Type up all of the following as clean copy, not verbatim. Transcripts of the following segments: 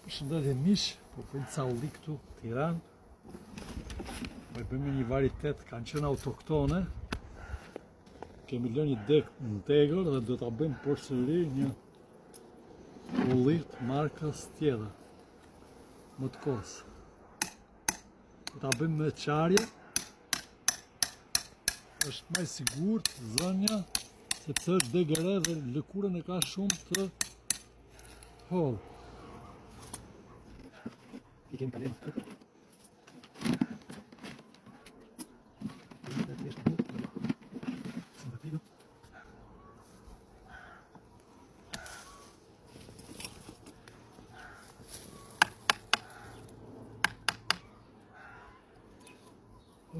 Përshëndetje miq, po bëjmë ca ulli këtu në Tiranë. Po bëjmë një varitet, kanë qenë autoktone. Kemi lënë një dek në tegër dhe do ta bëjmë përsëri një ulli të markës tjetër, më të kos. Do ta bëjmë me qarje. Është më i sigurt zënja, sepse është deg e re dhe lëkurën e ka shumë të hollë. I kemi kalem këtu. Simpatico.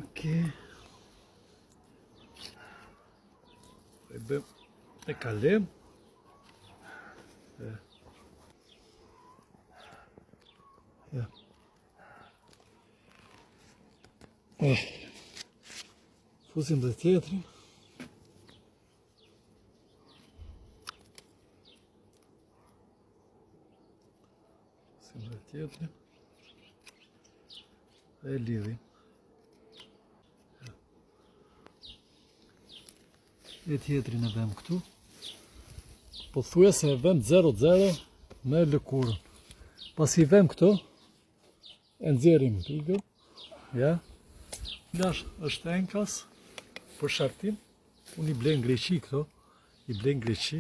Ok. E bëm e kalem. Ja. Fusim dhe tjetrin. Fusim dhe tjetrin. Dhe e lidhim. E tjetrin e vëm këtu. Po thuja se e vëm 0-0 me lëkurën. Pas i vëm këtu, e nxjerrim pikën. Ja. Lash është enkas për shartim. Unë i blen greqi këto. I blen greqi.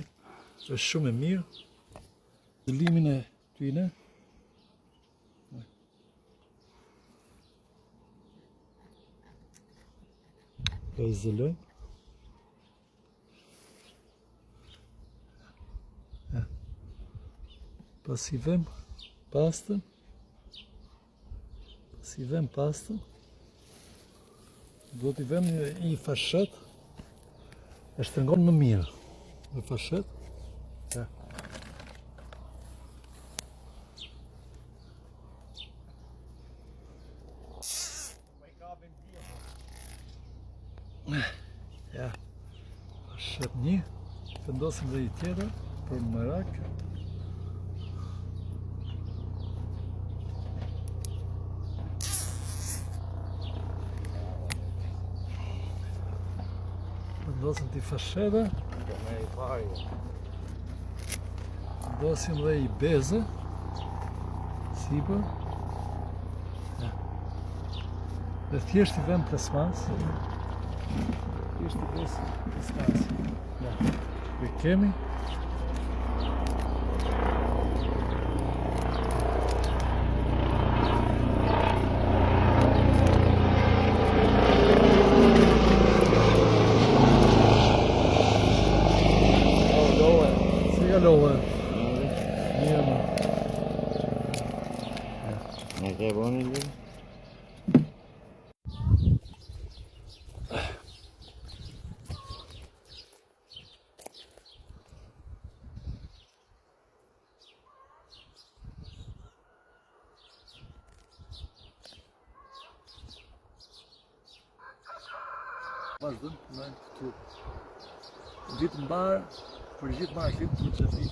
Është shumë e mirë. Zëlimin e tyne. Do i zëlojmë. Ja. Pas i vëm pastën. Si vëm pastën, do t'i vëm një fashet, e shtrëngon më mirë. Një fashet. Ja. Ja. Fashet një, vendosim dhe i tjetër për merak. Vendosim t'i fashete. Vendosim dhe i beze. Sipër. Ja. Dhe thjesht i vëm plasmas. Thjesht i vëm plasmas. Ja. Dhe kemi. Love. Mirë më. Në ke boni lë? Vazhdojmë këtu. Ditë mbarë, për gjithë marrë klipë të që